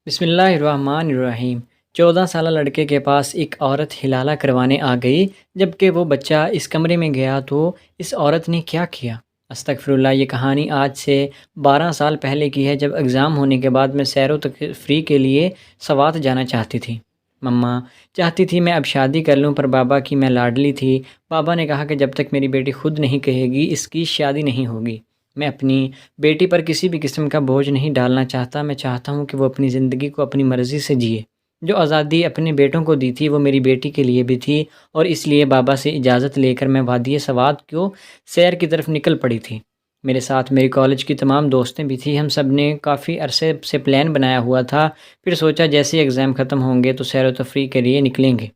بسم اللہ الرحمن الرحیم۔ 14 سالہ لڑکے کے پاس ایک عورت ہلالہ کروانے آ گئی۔ جب کہ وہ بچہ اس کمرے میں گیا تو اس عورت نے کیا کیا؟ استغفر اللہ۔ یہ کہانی آج سے 12 سال پہلے کی ہے، جب ایگزام ہونے کے بعد میں سیر و تفریح کے لیے سوات جانا چاہتی تھی۔ مما چاہتی تھی میں اب شادی کر لوں، پر بابا کی میں لاڈلی تھی۔ بابا نے کہا کہ جب تک میری بیٹی خود نہیں کہے گی اس کی شادی نہیں ہوگی۔ میں اپنی بیٹی پر کسی بھی قسم کا بوجھ نہیں ڈالنا چاہتا۔ میں چاہتا ہوں کہ وہ اپنی زندگی کو اپنی مرضی سے جیے۔ جو آزادی اپنے بیٹوں کو دی تھی وہ میری بیٹی کے لیے بھی تھی، اور اس لیے بابا سے اجازت لے کر میں وادی سوات کو سیر کی طرف نکل پڑی تھی۔ میرے ساتھ میری کالج کی تمام دوستیں بھی تھیں۔ ہم سب نے کافی عرصے سے پلان بنایا ہوا تھا، پھر سوچا جیسے ایگزام ختم ہوں گے تو سیر و تفریح کے لیے نکلیں گے۔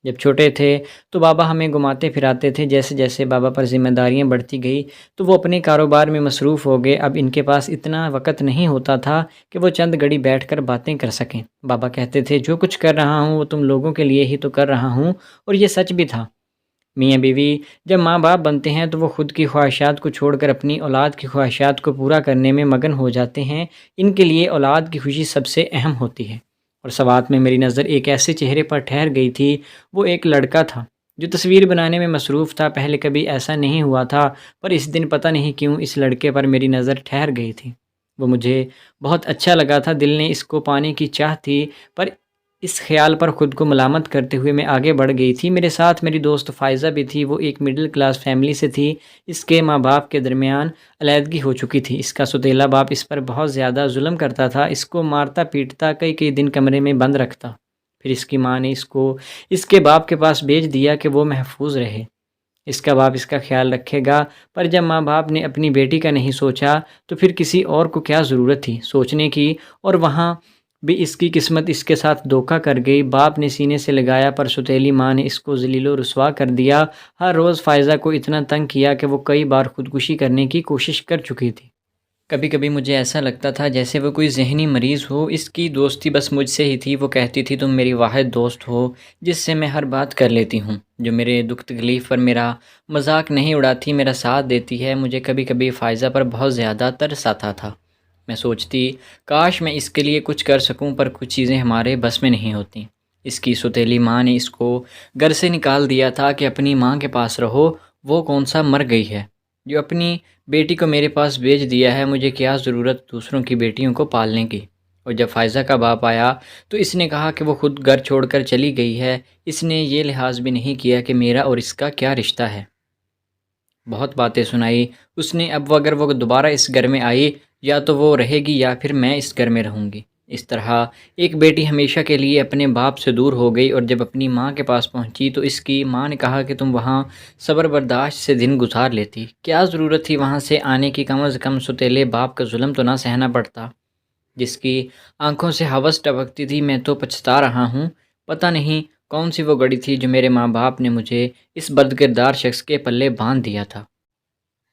جب چھوٹے تھے تو بابا ہمیں گھماتے پھراتے تھے۔ جیسے جیسے بابا پر ذمہ داریاں بڑھتی گئی تو وہ اپنے کاروبار میں مصروف ہو گئے۔ اب ان کے پاس اتنا وقت نہیں ہوتا تھا کہ وہ چند گھڑی بیٹھ کر باتیں کر سکیں۔ بابا کہتے تھے جو کچھ کر رہا ہوں وہ تم لوگوں کے لیے ہی تو کر رہا ہوں، اور یہ سچ بھی تھا۔ میاں بیوی جب ماں باپ بنتے ہیں تو وہ خود کی خواہشات کو چھوڑ کر اپنی اولاد کی خواہشات کو پورا کرنے میں مگن ہو جاتے ہیں۔ ان کے لیے اولاد کی خوشی سب سے اہم ہوتی ہے۔ اور سوات میں میری نظر ایک ایسے چہرے پر ٹھہر گئی تھی۔ وہ ایک لڑکا تھا جو تصویر بنانے میں مصروف تھا۔ پہلے کبھی ایسا نہیں ہوا تھا، پر اس دن پتہ نہیں کیوں اس لڑکے پر میری نظر ٹھہر گئی تھی۔ وہ مجھے بہت اچھا لگا تھا۔ دل نے اس کو پانے کی چاہ تھی، پر اس خیال پر خود کو ملامت کرتے ہوئے میں آگے بڑھ گئی تھی۔ میرے ساتھ میری دوست فائزہ بھی تھی۔ وہ ایک مڈل کلاس فیملی سے تھی۔ اس کے ماں باپ کے درمیان علیحدگی ہو چکی تھی۔ اس کا سوتیلا باپ اس پر بہت زیادہ ظلم کرتا تھا، اس کو مارتا پیٹتا، کئی دن کمرے میں بند رکھتا۔ پھر اس کی ماں نے اس کو اس کے باپ کے پاس بھیج دیا کہ وہ محفوظ رہے، اس کا باپ اس کا خیال رکھے گا۔ پر جب ماں باپ نے اپنی بیٹی کا نہیں سوچا تو پھر کسی اور کو کیا ضرورت تھی سوچنے کی؟ اور وہاں بھی اس کی قسمت اس کے ساتھ دھوکہ کر گئی۔ باپ نے سینے سے لگایا، پر سوتیلی ماں نے اس کو ذلیل و رسوا کر دیا۔ ہر روز فائزہ کو اتنا تنگ کیا کہ وہ کئی بار خودکشی کرنے کی کوشش کر چکی تھی۔ کبھی کبھی مجھے ایسا لگتا تھا جیسے وہ کوئی ذہنی مریض ہو۔ اس کی دوستی بس مجھ سے ہی تھی۔ وہ کہتی تھی تم میری واحد دوست ہو جس سے میں ہر بات کر لیتی ہوں، جو میرے دکھ تکلیف پر میرا مذاق نہیں اڑاتی، میرا ساتھ دیتی ہے۔ مجھے کبھی کبھی فائزہ پر بہت زیادہ ترس آتا تھا۔ میں سوچتی کاش میں اس کے لیے کچھ کر سکوں، پر کچھ چیزیں ہمارے بس میں نہیں ہوتی۔ اس کی سوتیلی ماں نے اس کو گھر سے نکال دیا تھا کہ اپنی ماں کے پاس رہو۔ وہ کون سا مر گئی ہے جو اپنی بیٹی کو میرے پاس بھیج دیا ہے؟ مجھے کیا ضرورت دوسروں کی بیٹیوں کو پالنے کی؟ اور جب فائزہ کا باپ آیا تو اس نے کہا کہ وہ خود گھر چھوڑ کر چلی گئی ہے۔ اس نے یہ لحاظ بھی نہیں کیا کہ میرا اور اس کا کیا رشتہ ہے۔ بہت باتیں سنائی اس نے۔ اب اگر وہ دوبارہ اس گھر میں آئی یا تو وہ رہے گی یا پھر میں اس گھر میں رہوں گی۔ اس طرح ایک بیٹی ہمیشہ کے لیے اپنے باپ سے دور ہو گئی، اور جب اپنی ماں کے پاس پہنچی تو اس کی ماں نے کہا کہ تم وہاں صبر برداشت سے دن گزار لیتی، کیا ضرورت تھی وہاں سے آنے کی؟ کم از کم سوتیلے باپ کا ظلم تو نہ سہنا پڑتا۔ جس کی آنکھوں سے ہوس ٹپکتی تھی۔ میں تو پچھتا رہا ہوں، پتہ نہیں کون سی وہ گڑی تھی جو میرے ماں باپ نے مجھے اس بدکردار شخص کے پلے باندھ دیا تھا۔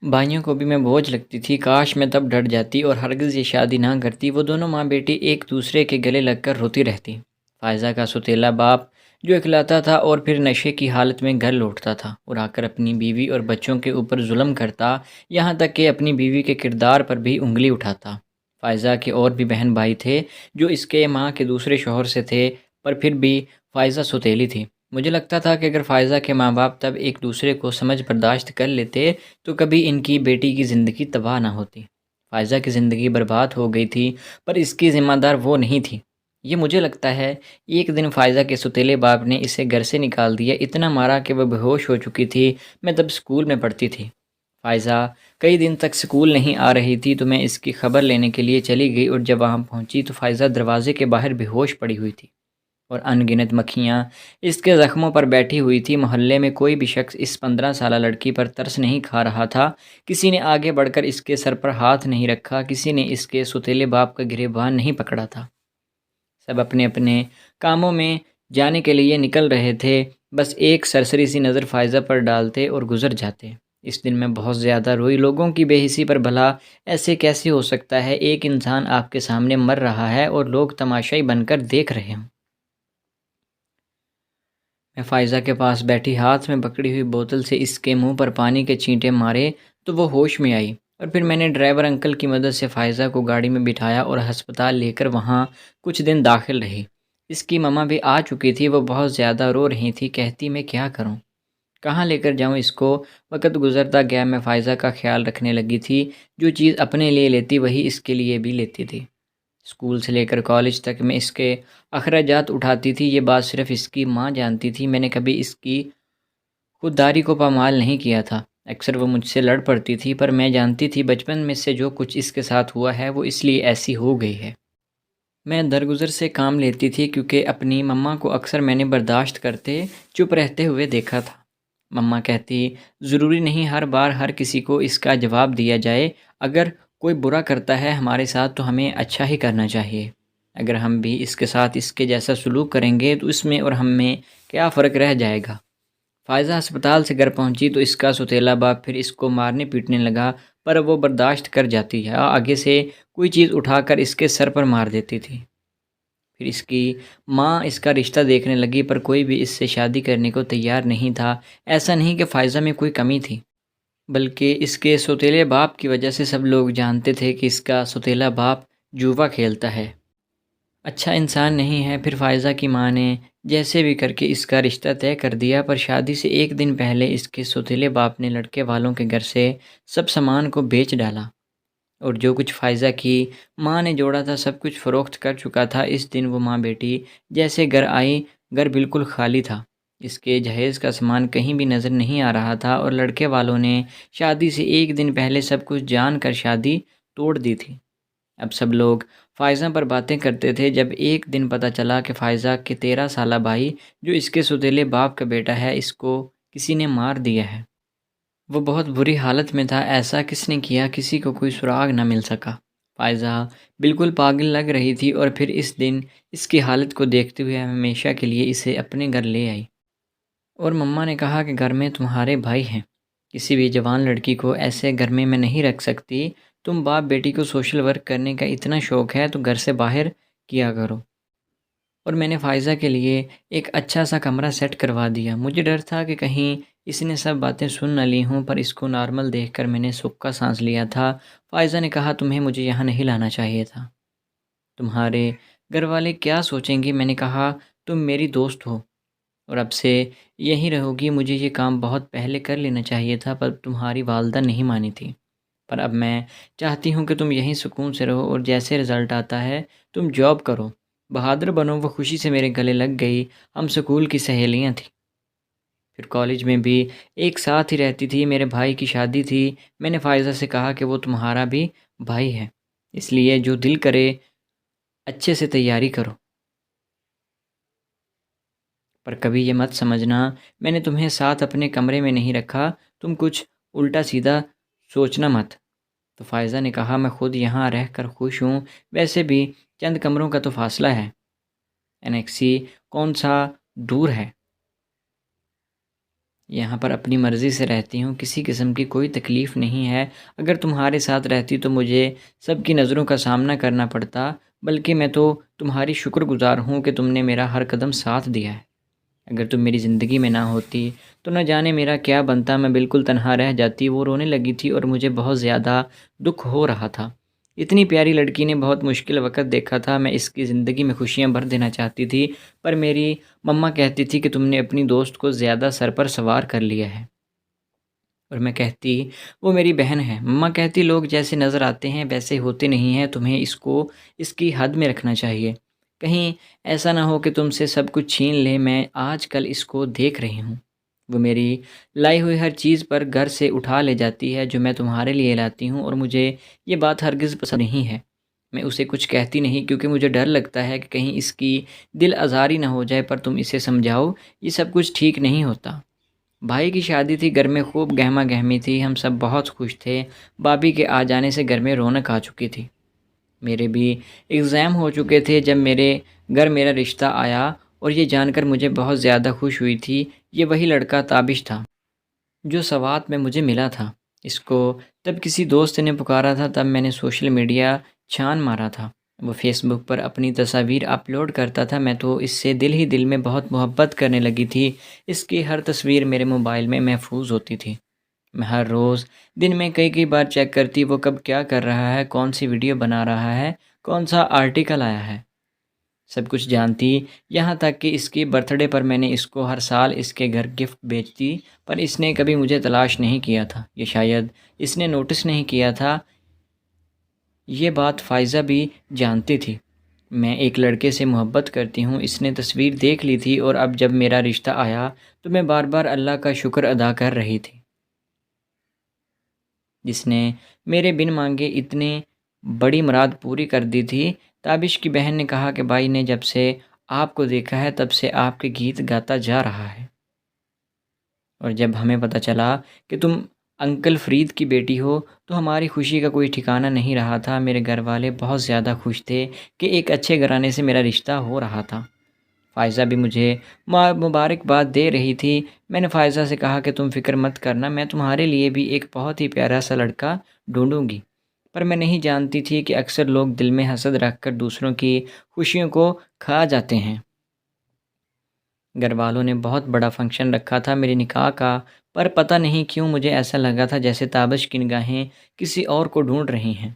بھائیوں کو بھی میں بوجھ لگتی تھی۔ کاش میں تب ڈٹ جاتی اور ہرگز یہ شادی نہ کرتی۔ وہ دونوں ماں بیٹی ایک دوسرے کے گلے لگ کر روتی رہتی۔ فائزہ کا سوتیلا باپ جو اکلاتا تھا اور پھر نشے کی حالت میں گھر لوٹتا تھا اور آ کر اپنی بیوی اور بچوں کے اوپر ظلم کرتا، یہاں تک کہ اپنی بیوی کے کردار پر بھی انگلی اٹھاتا۔ فائزہ کے اور بھی بہن بھائی تھے جو اس کے ماں کے دوسرے شوہر سے تھے، پر پھر بھی فائزہ سوتیلی تھی۔ مجھے لگتا تھا کہ اگر فائزہ کے ماں باپ تب ایک دوسرے کو سمجھ برداشت کر لیتے تو کبھی ان کی بیٹی کی زندگی تباہ نہ ہوتی۔ فائزہ کی زندگی برباد ہو گئی تھی، پر اس کی ذمہ دار وہ نہیں تھی۔ یہ مجھے لگتا ہے ایک دن فائزہ کے سوتیلے باپ نے اسے گھر سے نکال دیا، اتنا مارا کہ وہ بے ہوش ہو چکی تھی۔ میں تب اسکول میں پڑھتی تھی۔ فائزہ کئی دن تک اسکول نہیں آ رہی تھی تو میں اس کی خبر لینے کے لیے چلی گئی، اور جب وہاں پہنچی تو فائزہ دروازے کے باہر بے ہوش پڑی ہوئی تھی، اور ان گنت مکھیاں اس کے زخموں پر بیٹھی ہوئی تھی۔ محلے میں کوئی بھی شخص اس 15 سالہ لڑکی پر ترس نہیں کھا رہا تھا۔ کسی نے آگے بڑھ کر اس کے سر پر ہاتھ نہیں رکھا، کسی نے اس کے سوتیلے باپ کا گریبان نہیں پکڑا تھا۔ سب اپنے اپنے کاموں میں جانے کے لیے نکل رہے تھے، بس ایک سرسری سی نظر فائزہ پر ڈالتے اور گزر جاتے۔ اس دن میں بہت زیادہ روئی۔ لوگوں کی بے حسی پر بھلا ایسے کیسے ہو سکتا ہے؟ ایک انسان آپ کے سامنے مر رہا ہے اور لوگ تماشائی بن کر دیکھ رہے ہوں۔ میں فائزہ کے پاس بیٹھی، ہاتھ میں پکڑی ہوئی بوتل سے اس کے منہ پر پانی کے چھینٹے مارے تو وہ ہوش میں آئی، اور پھر میں نے ڈرائیور انکل کی مدد سے فائزہ کو گاڑی میں بٹھایا اور ہسپتال لے کر وہاں کچھ دن داخل رہی۔ اس کی ماما بھی آ چکی تھی، وہ بہت زیادہ رو رہی تھی، کہتی میں کیا کروں، کہاں لے کر جاؤں اس کو۔ وقت گزرتا گیا، میں فائزہ کا خیال رکھنے لگی تھی، جو چیز اپنے لیے لیتی وہی اس کے لیے بھی لیتی تھی۔ اسکول سے لے کر کالج تک میں اس کے اخراجات اٹھاتی تھی، یہ بات صرف اس کی ماں جانتی تھی، میں نے کبھی اس کی خودداری کو پامال نہیں کیا تھا۔ اکثر وہ مجھ سے لڑ پڑتی تھی، پر میں جانتی تھی بچپن میں سے جو کچھ اس کے ساتھ ہوا ہے وہ اس لیے ایسی ہو گئی ہے۔ میں درگزر سے کام لیتی تھی کیونکہ اپنی مما کو اکثر میں نے برداشت کرتے چپ رہتے ہوئے دیکھا تھا۔ مما کہتی ضروری نہیں ہر بار ہر کسی کو اس کا جواب دیا جائے، اگر کوئی برا کرتا ہے ہمارے ساتھ تو ہمیں اچھا ہی کرنا چاہیے، اگر ہم بھی اس کے ساتھ اس کے جیسا سلوک کریں گے تو اس میں اور ہم میں کیا فرق رہ جائے گا۔ فائزہ ہسپتال سے گھر پہنچی تو اس کا سوتیلا باپ پھر اس کو مارنے پیٹنے لگا، پر وہ برداشت کر جاتی ہے، آگے سے کوئی چیز اٹھا کر اس کے سر پر مار دیتی تھی۔ پھر اس کی ماں اس کا رشتہ دیکھنے لگی، پر کوئی بھی اس سے شادی کرنے کو تیار نہیں تھا۔ ایسا نہیں کہ فائزہ میں کوئی کمی تھی، بلکہ اس کے سوتیلے باپ کی وجہ سے سب لوگ جانتے تھے کہ اس کا سوتیلا باپ جوا کھیلتا ہے، اچھا انسان نہیں ہے۔ پھر فائزہ کی ماں نے جیسے بھی کر کے اس کا رشتہ طے کر دیا، پر شادی سے ایک دن پہلے اس کے سوتیلے باپ نے لڑکے والوں کے گھر سے سب سامان کو بیچ ڈالا، اور جو کچھ فائزہ کی ماں نے جوڑا تھا سب کچھ فروخت کر چکا تھا۔ اس دن وہ ماں بیٹی جیسے گھر آئی، گھر بالکل خالی تھا، اس کے جہیز کا سامان کہیں بھی نظر نہیں آ رہا تھا، اور لڑکے والوں نے شادی سے ایک دن پہلے سب کچھ جان کر شادی توڑ دی تھی۔ اب سب لوگ فائزہ پر باتیں کرتے تھے، جب ایک دن پتہ چلا کہ فائزہ کے 13 سالہ بھائی جو اس کے سوتیلے باپ کا بیٹا ہے، اس کو کسی نے مار دیا ہے۔ وہ بہت بری حالت میں تھا، ایسا کس نے کیا کسی کو کوئی سراغ نہ مل سکا۔ فائزہ بالکل پاگل لگ رہی تھی، اور پھر اس دن اس کی حالت کو دیکھتے ہوئے ہمیشہ کے لیے اسے اپنے گھر لے آئی، اور مما نے کہا کہ گھر میں تمہارے بھائی ہیں، کسی بھی جوان لڑکی کو ایسے گھر میں نہیں رکھ سکتی، تم باپ بیٹی کو سوشل ورک کرنے کا اتنا شوق ہے تو گھر سے باہر کیا کرو۔ اور میں نے فائزہ کے لیے ایک اچھا سا کمرہ سیٹ کروا دیا، مجھے ڈر تھا کہ کہیں اس نے سب باتیں سن نہ لی ہوں، پر اس کو نارمل دیکھ کر میں نے سکھ کا سانس لیا تھا۔ فائزہ نے کہا تمہیں مجھے یہاں نہیں لانا چاہیے تھا، تمہارے گھر والے کیا سوچیں گے؟ میں نے کہا تم میری دوست ہو اور اب سے یہیں رہو گی، مجھے یہ کام بہت پہلے کر لینا چاہیے تھا، پر تمہاری والدہ نہیں مانی تھی، پر اب میں چاہتی ہوں کہ تم یہیں سکون سے رہو، اور جیسے رزلٹ آتا ہے تم جاب کرو، بہادر بنو۔ وہ خوشی سے میرے گلے لگ گئی، ہم سکول کی سہیلیاں تھیں، پھر کالج میں بھی ایک ساتھ ہی رہتی تھی۔ میرے بھائی کی شادی تھی، میں نے فائزہ سے کہا کہ وہ تمہارا بھی بھائی ہے، اس لیے جو دل کرے اچھے سے تیاری کرو، پر کبھی یہ مت سمجھنا میں نے تمہیں ساتھ اپنے کمرے میں نہیں رکھا، تم کچھ الٹا سیدھا سوچنا مت۔ تو فائزہ نے کہا میں خود یہاں رہ کر خوش ہوں، ویسے بھی چند کمروں کا تو فاصلہ ہے، انیکسی کون سا دور ہے، یہاں پر اپنی مرضی سے رہتی ہوں، کسی قسم کی کوئی تکلیف نہیں ہے، اگر تمہارے ساتھ رہتی تو مجھے سب کی نظروں کا سامنا کرنا پڑتا، بلکہ میں تو تمہاری شکر گزار ہوں کہ تم نے میرا ہر قدم ساتھ دیا ہے، اگر تم میری زندگی میں نہ ہوتی تو نہ جانے میرا کیا بنتا، میں بالکل تنہا رہ جاتی۔ وہ رونے لگی تھی اور مجھے بہت زیادہ دکھ ہو رہا تھا، اتنی پیاری لڑکی نے بہت مشکل وقت دیکھا تھا، میں اس کی زندگی میں خوشیاں بھر دینا چاہتی تھی، پر میری مما کہتی تھی کہ تم نے اپنی دوست کو زیادہ سر پر سوار کر لیا ہے، اور میں کہتی وہ میری بہن ہے۔ مما کہتی لوگ جیسے نظر آتے ہیں ویسے ہوتے نہیں ہیں، تمہیں اس کو اس کی حد میں رکھنا چاہیے، کہیں ایسا نہ ہو کہ تم سے سب کچھ چھین لے۔ میں آج کل اس کو دیکھ رہی ہوں، وہ میری لائی ہوئی ہر چیز پر گھر سے اٹھا لے جاتی ہے جو میں تمہارے لیے لاتی ہوں، اور مجھے یہ بات ہرگز پسند نہیں ہے۔ میں اسے کچھ کہتی نہیں کیونکہ مجھے ڈر لگتا ہے کہ کہیں اس کی دل آزاری نہ ہو جائے، پر تم اسے سمجھاؤ یہ سب کچھ ٹھیک نہیں ہوتا۔ بھائی کی شادی تھی، گھر میں خوب گہما گہمی تھی، ہم سب بہت خوش تھے، بابی کے آ جانے سے گھر میں رونق آ چکی تھی، میرے بھی ایگزام ہو چکے تھے جب میرے گھر میرا رشتہ آیا، اور یہ جان کر مجھے بہت زیادہ خوش ہوئی تھی، یہ وہی لڑکا تابش تھا جو سوات میں مجھے ملا تھا۔ اس کو تب کسی دوست نے پکارا تھا، تب میں نے سوشل میڈیا چھان مارا تھا، وہ فیس بک پر اپنی تصاویر اپلوڈ کرتا تھا، میں تو اس سے دل ہی دل میں بہت محبت کرنے لگی تھی، اس کی ہر تصویر میرے موبائل میں محفوظ ہوتی تھی، میں ہر روز دن میں کئی کئی بار چیک کرتی وہ کب کیا کر رہا ہے، کون سی ویڈیو بنا رہا ہے، کون سا آرٹیکل آیا ہے، سب کچھ جانتی۔ یہاں تک کہ اس کی برتھ ڈے پر میں نے اس کو ہر سال اس کے گھر گفٹ بیچتی، پر اس نے کبھی مجھے تلاش نہیں کیا تھا، یہ شاید اس نے نوٹس نہیں کیا تھا۔ یہ بات فائزہ بھی جانتی تھی۔ میں ایک لڑکے سے محبت کرتی ہوں، اس نے تصویر دیکھ لی تھی، اور اب جب میرا رشتہ آیا تو میں بار بار اللہ کا شکر ادا کر رہی تھی، جس نے میرے بن مانگے اتنی بڑی مراد پوری کر دی تھی۔ تابش کی بہن نے کہا کہ بھائی نے جب سے آپ کو دیکھا ہے تب سے آپ کے گیت گاتا جا رہا ہے، اور جب ہمیں پتہ چلا کہ تم انکل فرید کی بیٹی ہو تو ہماری خوشی کا کوئی ٹھکانہ نہیں رہا تھا۔ میرے گھر والے بہت زیادہ خوش تھے کہ ایک اچھے گھرانے سے میرا رشتہ ہو رہا تھا۔ فائزہ بھی مجھے مبارکباد دے رہی تھی۔ میں نے فائزہ سے کہا کہ تم فکر مت کرنا، میں تمہارے لیے بھی ایک بہت ہی پیارا سا لڑکا ڈھونڈوں گی۔ پر میں نہیں جانتی تھی کہ اکثر لوگ دل میں حسد رکھ کر دوسروں کی خوشیوں کو کھا جاتے ہیں۔ گھر والوں نے بہت بڑا فنکشن رکھا تھا میرے نکاح کا، پر پتہ نہیں کیوں مجھے ایسا لگا تھا جیسے تابش کی نگاہیں کسی اور کو ڈھونڈ رہی ہیں۔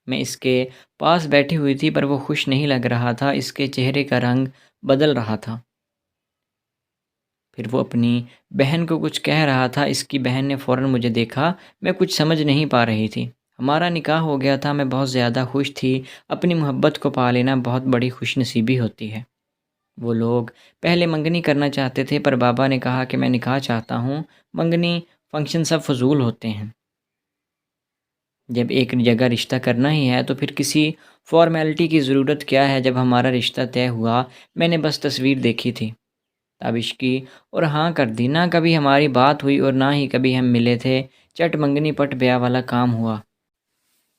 میں اس کے پاس بیٹھی ہوئی تھی پر وہ خوش نہیں لگ رہا تھا، اس کے چہرے کا رنگ بدل رہا تھا۔ پھر وہ اپنی بہن کو کچھ کہہ رہا تھا، اس کی بہن نے فوراً مجھے دیکھا، میں کچھ سمجھ نہیں پا رہی تھی۔ ہمارا نکاح ہو گیا تھا، میں بہت زیادہ خوش تھی۔ اپنی محبت کو پا لینا بہت بڑی خوش نصیبی ہوتی ہے۔ وہ لوگ پہلے منگنی کرنا چاہتے تھے پر بابا نے کہا کہ میں نکاح چاہتا ہوں، منگنی فنکشن سب فضول ہوتے ہیں۔ جب ایک جگہ رشتہ کرنا ہی ہے تو پھر کسی فارمیلٹی کی ضرورت کیا ہے؟ جب ہمارا رشتہ طے ہوا میں نے بس تصویر دیکھی تھی، تابش کی، اور ہاں کر دی۔ نہ کبھی ہماری بات ہوئی اور نہ ہی کبھی ہم ملے تھے۔ چٹ منگنی پٹ بیاہ والا کام ہوا۔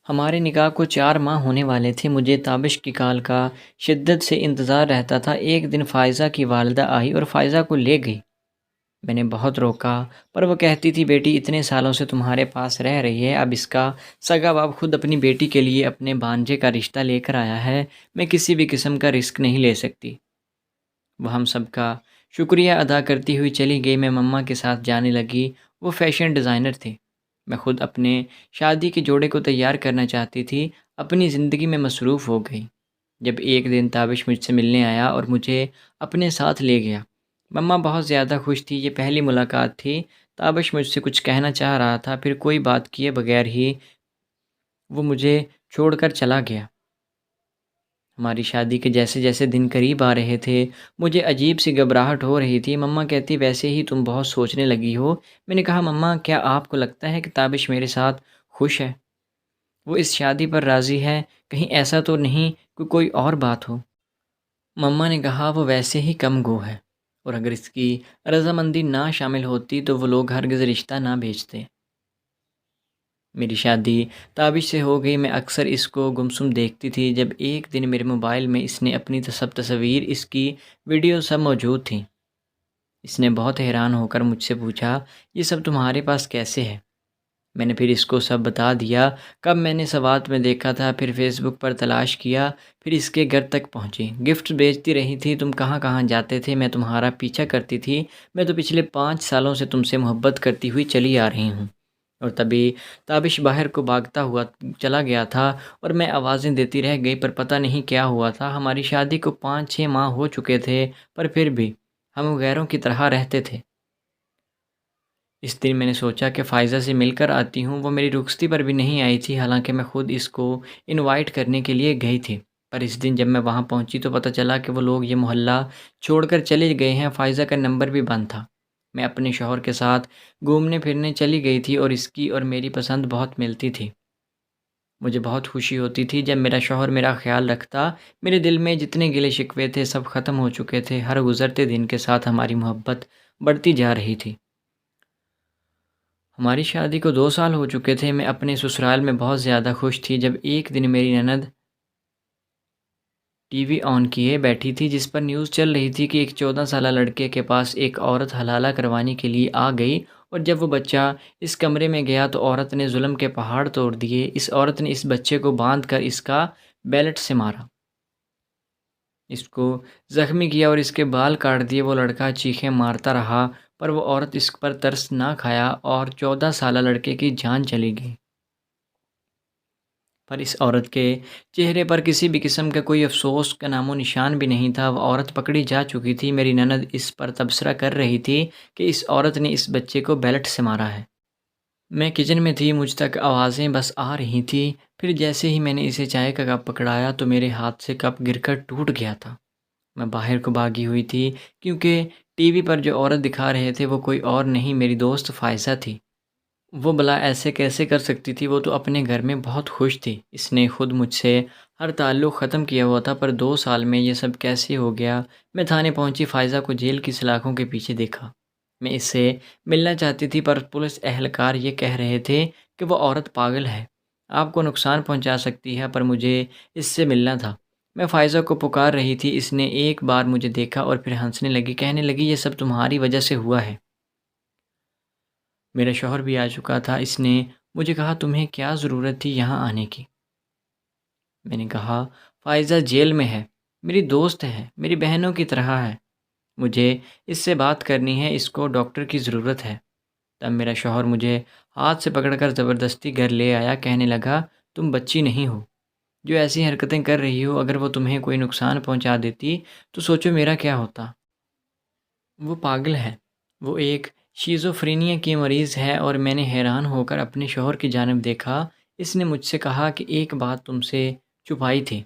ہمارے نکاح کو 4 ماہ ہونے والے تھے۔ مجھے تابش کی کال کا شدت سے انتظار رہتا تھا۔ ایک دن فائزہ کی والدہ آئی اور فائزہ کو لے گئی۔ میں نے بہت روکا پر وہ کہتی تھی بیٹی اتنے سالوں سے تمہارے پاس رہ رہی ہے، اب اس کا سگا باپ خود اپنی بیٹی کے لیے اپنے بانجے کا رشتہ لے کر آیا ہے، میں کسی بھی قسم کا رسک نہیں لے سکتی۔ وہ ہم سب کا شکریہ ادا کرتی ہوئی چلی گئی۔ میں مما کے ساتھ جانے لگی، وہ فیشن ڈیزائنر تھے۔ میں خود اپنے شادی کے جوڑے کو تیار کرنا چاہتی تھی، اپنی زندگی میں مصروف ہو گئی۔ جب ایک دن تابش مجھ سے ملنے آیا اور مجھے اپنے ساتھ لے گیا، مما بہت زیادہ خوش تھی۔ یہ پہلی ملاقات تھی۔ تابش مجھ سے کچھ کہنا چاہ رہا تھا، پھر کوئی بات کیے بغیر ہی وہ مجھے چھوڑ کر چلا گیا۔ ہماری شادی کے جیسے جیسے دن قریب آ رہے تھے مجھے عجیب سی گھبراہٹ ہو رہی تھی۔ مما کہتی ویسے ہی تم بہت سوچنے لگی ہو۔ میں نے کہا مما کیا آپ کو لگتا ہے کہ تابش میرے ساتھ خوش ہے؟ وہ اس شادی پر راضی ہے؟ کہیں ایسا تو نہیں کہ کوئی اور بات ہو؟ مما نے کہا وہ ویسے ہی کم گو ہے، اور اگر اس کی رضامندی نہ شامل ہوتی تو وہ لوگ ہرگز رشتہ نہ بھیجتے۔ میری شادی تابش سے ہو گئی۔ میں اکثر اس کو گمسم دیکھتی تھی۔ جب ایک دن میرے موبائل میں اس نے اپنی سب تصویر، اس کی ویڈیو سب موجود تھیں۔ اس نے بہت حیران ہو کر مجھ سے پوچھا یہ سب تمہارے پاس کیسے ہے؟ میں نے پھر اس کو سب بتا دیا، کب میں نے سوات میں دیکھا تھا، پھر فیس بک پر تلاش کیا، پھر اس کے گھر تک پہنچی۔ گفٹ بیچتی رہی تھی، تم کہاں کہاں جاتے تھے، میں تمہارا پیچھا کرتی تھی۔ میں تو پچھلے 5 سالوں سے تم سے محبت کرتی ہوئی چلی آ رہی ہوں۔ اور تبھی تابش باہر کو بھاگتا ہوا چلا گیا تھا اور میں آوازیں دیتی رہ گئی، پر پتہ نہیں کیا ہوا تھا۔ ہماری شادی کو 5-6 ماہ ہو چکے تھے، پر پھر بھی ہم غیروں کی طرح رہتے تھے۔ اس دن میں نے سوچا کہ فائزہ سے مل کر آتی ہوں۔ وہ میری رخصتی پر بھی نہیں آئی تھی، حالانکہ میں خود اس کو انوائٹ کرنے کے لیے گئی تھی۔ پر اس دن جب میں وہاں پہنچی تو پتہ چلا کہ وہ لوگ یہ محلہ چھوڑ کر چلے گئے ہیں۔ فائزہ کا نمبر بھی بند تھا۔ میں اپنے شوہر کے ساتھ گھومنے پھرنے چلی گئی تھی اور اس کی اور میری پسند بہت ملتی تھی۔ مجھے بہت خوشی ہوتی تھی جب میرا شوہر میرا خیال رکھتا۔ میرے دل میں جتنے گلے شکوے تھے سب ختم ہو چکے تھے۔ ہر گزرتے دن کے ساتھ ہماری محبت بڑھتی جا رہی تھی۔ ہماری شادی کو 2 سال ہو چکے تھے۔ میں اپنے سسرال میں بہت زیادہ خوش تھی جب ایک دن میری نند ٹی وی آن کیے بیٹھی تھی جس پر نیوز چل رہی تھی کہ ایک 14 سالہ لڑکے کے پاس ایک عورت حلالہ کروانے کے لیے آ گئی، اور جب وہ بچہ اس کمرے میں گیا تو عورت نے ظلم کے پہاڑ توڑ دیے۔ اس عورت نے اس بچے کو باندھ کر اس کا بیلٹ سے مارا۔ اس کو زخمی کیا اور اس کے بال کاٹ دیے۔ وہ لڑکا چیخیں مارتا رہا پر وہ عورت اس پر ترس نہ کھایا اور 14 سالہ لڑکے کی جان چلی گئی۔ پر اس عورت کے چہرے پر کسی بھی قسم کا کوئی افسوس کا نام و نشان بھی نہیں تھا۔ وہ عورت پکڑی جا چکی تھی۔ میری نند اس پر تبصرہ کر رہی تھی کہ اس عورت نے اس بچے کو بیلٹ سے مارا ہے۔ میں کچن میں تھی، مجھ تک آوازیں بس آ رہی تھیں۔ پھر جیسے ہی میں نے اسے چائے کا کپ پکڑایا تو میرے ہاتھ سے کپ گر کر ٹوٹ گیا تھا۔ میں باہر کو بھاگی ہوئی تھی کیونکہ ٹی وی پر جو عورت دکھا رہے تھے وہ کوئی اور نہیں، میری دوست فائزہ تھی۔ وہ بلا ایسے کیسے کر سکتی تھی؟ وہ تو اپنے گھر میں بہت خوش تھی۔ اس نے خود مجھ سے ہر تعلق ختم کیا ہوا تھا، پر 2 سال میں یہ سب کیسے ہو گیا؟ میں تھانے پہنچی، فائزہ کو جیل کی سلاخوں کے پیچھے دیکھا۔ میں اس سے ملنا چاہتی تھی پر پولیس اہلکار یہ کہہ رہے تھے کہ وہ عورت پاگل ہے، آپ کو نقصان پہنچا سکتی ہے، پر مجھے اس سے ملنا تھا۔ میں فائزہ کو پکار رہی تھی، اس نے ایک بار مجھے دیکھا اور پھر ہنسنے لگی، کہنے لگی یہ سب تمہاری وجہ سے ہوا ہے۔ میرا شوہر بھی آ چکا تھا۔ اس نے مجھے کہا تمہیں کیا ضرورت تھی یہاں آنے کی؟ میں نے کہا فائزہ جیل میں ہے، میری دوست ہے، میری بہنوں کی طرح ہے، مجھے اس سے بات کرنی ہے، اس کو ڈاکٹر کی ضرورت ہے۔ تب میرا شوہر مجھے ہاتھ سے پکڑ کر زبردستی گھر لے آیا، کہنے لگا تم بچی نہیں ہو جو ایسی حرکتیں کر رہی ہو، اگر وہ تمہیں کوئی نقصان پہنچا دیتی تو سوچو میرا کیا ہوتا۔ وہ پاگل ہے، وہ ایک شیزوفرینیا کی مریض ہے۔ اور میں نے حیران ہو کر اپنے شوہر کی جانب دیکھا۔ اس نے مجھ سے کہا کہ ایک بات تم سے چھپائی تھی۔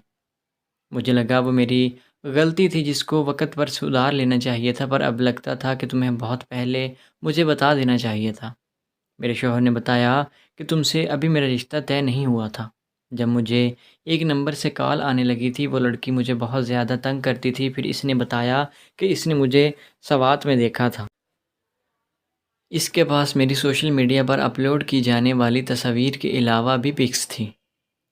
مجھے لگا وہ میری غلطی تھی جس کو وقت پر سدھار لینا چاہیے تھا، پر اب لگتا تھا کہ تمہیں بہت پہلے مجھے بتا دینا چاہیے تھا۔ میرے شوہر نے بتایا کہ تم سے ابھی میرا رشتہ طے نہیں ہوا تھا۔ جب مجھے ایک نمبر سے کال آنے لگی تھی، وہ لڑکی مجھے بہت زیادہ تنگ کرتی تھی۔ پھر اس نے بتایا کہ اس نے مجھے سوات میں دیکھا تھا۔ اس کے پاس میری سوشل میڈیا پر اپلوڈ کی جانے والی تصاویر کے علاوہ بھی پکس تھیں۔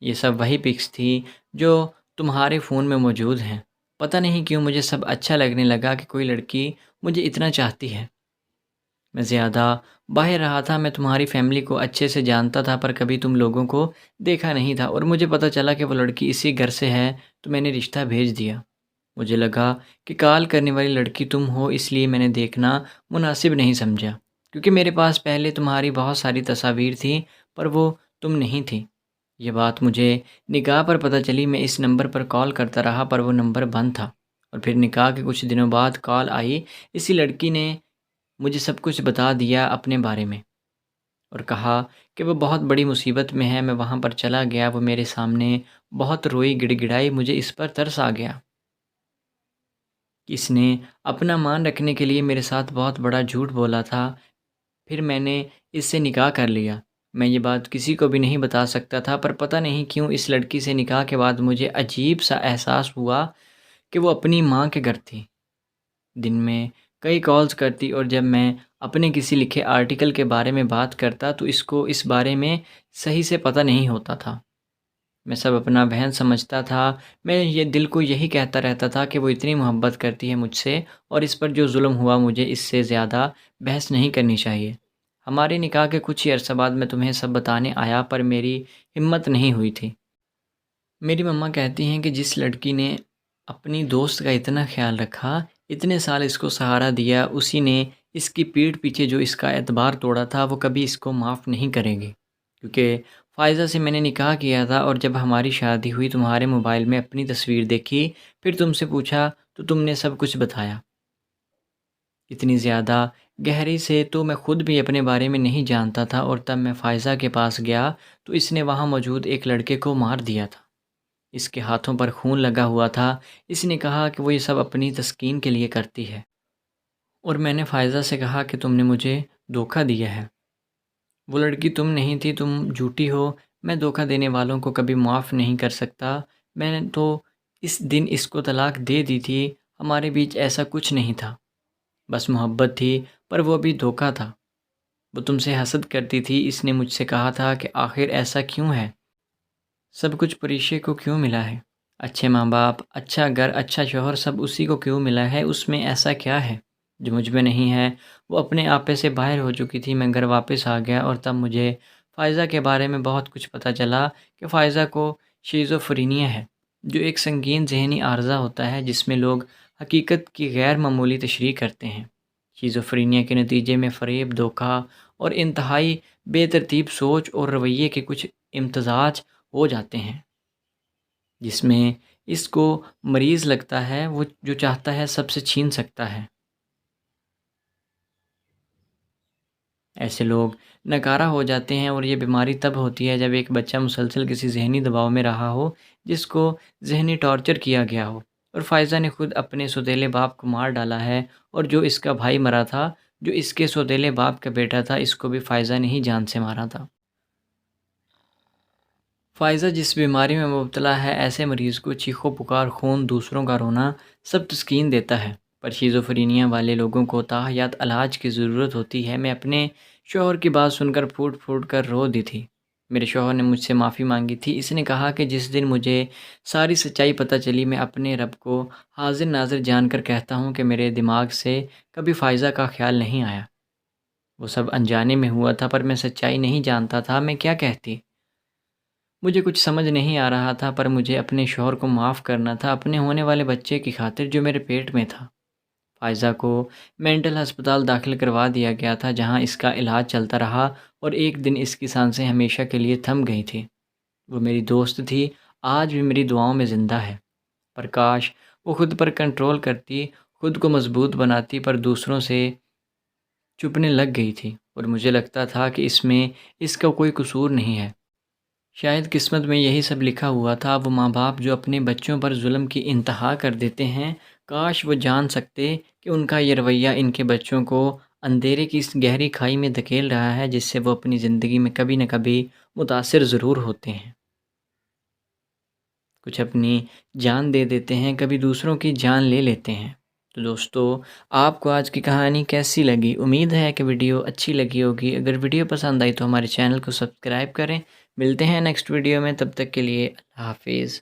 یہ سب وہی پکس تھی جو تمہارے فون میں موجود ہیں۔ پتہ نہیں کیوں مجھے سب اچھا لگنے لگا کہ کوئی لڑکی مجھے اتنا چاہتی ہے۔ میں زیادہ باہر رہا تھا، میں تمہاری فیملی کو اچھے سے جانتا تھا پر کبھی تم لوگوں کو دیکھا نہیں تھا، اور مجھے پتہ چلا کہ وہ لڑکی اسی گھر سے ہے تو میں نے رشتہ بھیج دیا۔ مجھے لگا کہ کال کرنے والی لڑکی تم ہو، اس لیے میں نے دیکھنا مناسب نہیں سمجھا، کیونکہ میرے پاس پہلے تمہاری بہت ساری تصاویر تھیں پر وہ تم نہیں تھی۔ یہ بات مجھے نکاح پر پتہ چلی۔ میں اس نمبر پر کال کرتا رہا پر وہ نمبر بند تھا، اور پھر نکاح کے کچھ دنوں بعد کال آئی۔ اسی لڑکی نے مجھے سب کچھ بتا دیا اپنے بارے میں، اور کہا کہ وہ بہت بڑی مصیبت میں ہے۔ میں وہاں پر چلا گیا، وہ میرے سامنے بہت روئی، گڑ گڑائی۔ مجھے اس پر ترس آ گیا کہ اس نے اپنا مان رکھنے کے لیے میرے ساتھ بہت بڑا جھوٹ بولا تھا۔ پھر میں نے اس سے نکاح کر لیا۔ میں یہ بات کسی کو بھی نہیں بتا سکتا تھا، پر پتہ نہیں کیوں اس لڑکی سے نکاح کے بعد مجھے عجیب سا احساس ہوا کہ وہ اپنی ماں کے گھر تھی۔ دن میں کئی کالز کرتی، اور جب میں اپنے کسی لکھے آرٹیکل کے بارے میں بات کرتا تو اس کو اس بارے میں صحیح سے پتہ نہیں ہوتا تھا۔ میں سب اپنا بہن سمجھتا تھا۔ میں یہ دل کو یہی کہتا رہتا تھا کہ وہ اتنی محبت کرتی ہے مجھ سے، اور اس پر جو ظلم ہوا مجھے اس سے زیادہ بحث نہیں کرنی چاہیے۔ ہمارے نکاح کے کچھ ہی عرصہ بعد میں تمہیں سب بتانے آیا، پر میری ہمت نہیں ہوئی تھی۔ میری مما کہتی ہیں کہ جس لڑکی نے اپنی دوست کا اتنا خیال رکھا، اتنے سال اس کو سہارا دیا، اسی نے اس کی پیٹھ پیچھے جو اس کا اعتبار توڑا تھا، وہ کبھی اس کو معاف نہیں کرے گی۔ کیونکہ فائزہ سے میں نے نکاح کیا تھا، اور جب ہماری شادی ہوئی تمہارے موبائل میں اپنی تصویر دیکھی، پھر تم سے پوچھا تو تم نے سب کچھ بتایا۔ اتنی زیادہ گہری سے تو میں خود بھی اپنے بارے میں نہیں جانتا تھا، اور تب میں فائزہ کے پاس گیا تو اس نے وہاں موجود ایک لڑکے کو مار دیا تھا۔ اس کے ہاتھوں پر خون لگا ہوا تھا۔ اس نے کہا کہ وہ یہ سب اپنی تسکین کے لیے کرتی ہے، اور میں نے فائزہ سے کہا کہ تم نے مجھے دھوکہ دیا ہے، وہ لڑکی تم نہیں تھی، تم جھوٹی ہو۔ میں دھوکہ دینے والوں کو کبھی معاف نہیں کر سکتا۔ میں نے تو اس دن اس کو طلاق دے دی تھی، ہمارے بیچ ایسا کچھ نہیں تھا، بس محبت تھی، پر وہ بھی دھوکہ تھا۔ وہ تم سے حسد کرتی تھی۔ اس نے مجھ سے کہا تھا کہ آخر ایسا کیوں ہے، سب کچھ پریشے کو کیوں ملا ہے، اچھے ماں باپ، اچھا گھر، اچھا شوہر، سب اسی کو کیوں ملا ہے، اس میں ایسا کیا ہے جو مجھ میں نہیں ہے۔ وہ اپنے آپے سے باہر ہو چکی تھی۔ میں گھر واپس آ گیا، اور تب مجھے فائزہ کے بارے میں بہت کچھ پتہ چلا کہ فائزہ کو شیزوفرینیا ہے۔ جو ایک سنگین ذہنی عارضہ ہوتا ہے جس میں لوگ حقیقت کی غیر معمولی تشریح کرتے ہیں۔ شیزوفرینیا کے نتیجے میں فریب، دھوکہ اور انتہائی بے ترتیب سوچ اور رویے کے کچھ امتزاج ہو جاتے ہیں، جس میں اس کو مریض لگتا ہے وہ جو چاہتا ہے سب سے چھین سکتا ہے۔ ایسے لوگ ناکارہ ہو جاتے ہیں، اور یہ بیماری تب ہوتی ہے جب ایک بچہ مسلسل کسی ذہنی دباؤ میں رہا ہو جس کو ذہنی ٹارچر کیا گیا ہو۔ اور فائزہ نے خود اپنے سوتیلے باپ کو مار ڈالا ہے، اور جو اس کا بھائی مرا تھا، جو اس کے سوتیلے باپ کا بیٹا تھا، اس کو بھی فائزہ نے ہی جان سے مارا تھا۔ فائزہ جس بیماری میں مبتلا ہے، ایسے مریض کو چیخو پکار، خون، دوسروں کا رونا سب تسکین دیتا ہے، پر شیزوفرینیا والے لوگوں کو تاحیات علاج کی ضرورت ہوتی ہے۔ میں اپنے شوہر کی بات سن کر پھوٹ پھوٹ کر رو دی تھی۔ میرے شوہر نے مجھ سے معافی مانگی تھی۔ اس نے کہا کہ جس دن مجھے ساری سچائی پتہ چلی، میں اپنے رب کو حاضر ناظر جان کر کہتا ہوں کہ میرے دماغ سے کبھی فائزہ کا خیال نہیں آیا۔ وہ سب انجانے میں ہوا تھا، پر میں سچائی نہیں جانتا تھا میں کیا کہتی۔ مجھے کچھ سمجھ نہیں آ رہا تھا، پر مجھے اپنے شوہر کو معاف کرنا تھا، اپنے ہونے والے بچے کی خاطر جو میرے پیٹ میں تھا۔ فائزہ کو مینٹل ہسپتال داخل کروا دیا گیا تھا، جہاں اس کا علاج چلتا رہا، اور ایک دن اس کی سانسیں ہمیشہ کے لیے تھم گئی تھیں۔ وہ میری دوست تھی، آج بھی میری دعاؤں میں زندہ ہے، پر کاش وہ خود پر کنٹرول کرتی، خود کو مضبوط بناتی، پر دوسروں سے چپنے لگ گئی تھی، اور مجھے لگتا تھا کہ اس میں اس کا کوئی قصور نہیں ہے۔ شاید قسمت میں یہی سب لکھا ہوا تھا۔ وہ ماں باپ جو اپنے بچوں پر ظلم کی انتہا کر دیتے ہیں، کاش وہ جان سکتے کہ ان کا یہ رویہ ان کے بچوں کو اندھیرے کی اس گہری کھائی میں دھکیل رہا ہے، جس سے وہ اپنی زندگی میں کبھی نہ کبھی متاثر ضرور ہوتے ہیں۔ کچھ اپنی جان دے دیتے ہیں، کبھی دوسروں کی جان لے لیتے ہیں۔ تو دوستو، آپ کو آج کی کہانی کیسی لگی؟ امید ہے کہ ویڈیو اچھی لگی ہوگی۔ اگر ویڈیو پسند آئی تو ہمارے چینل کو سبسکرائب کریں۔ ملتے ہیں نیکسٹ ویڈیو میں، تب تک کے لیے اللہ حافظ۔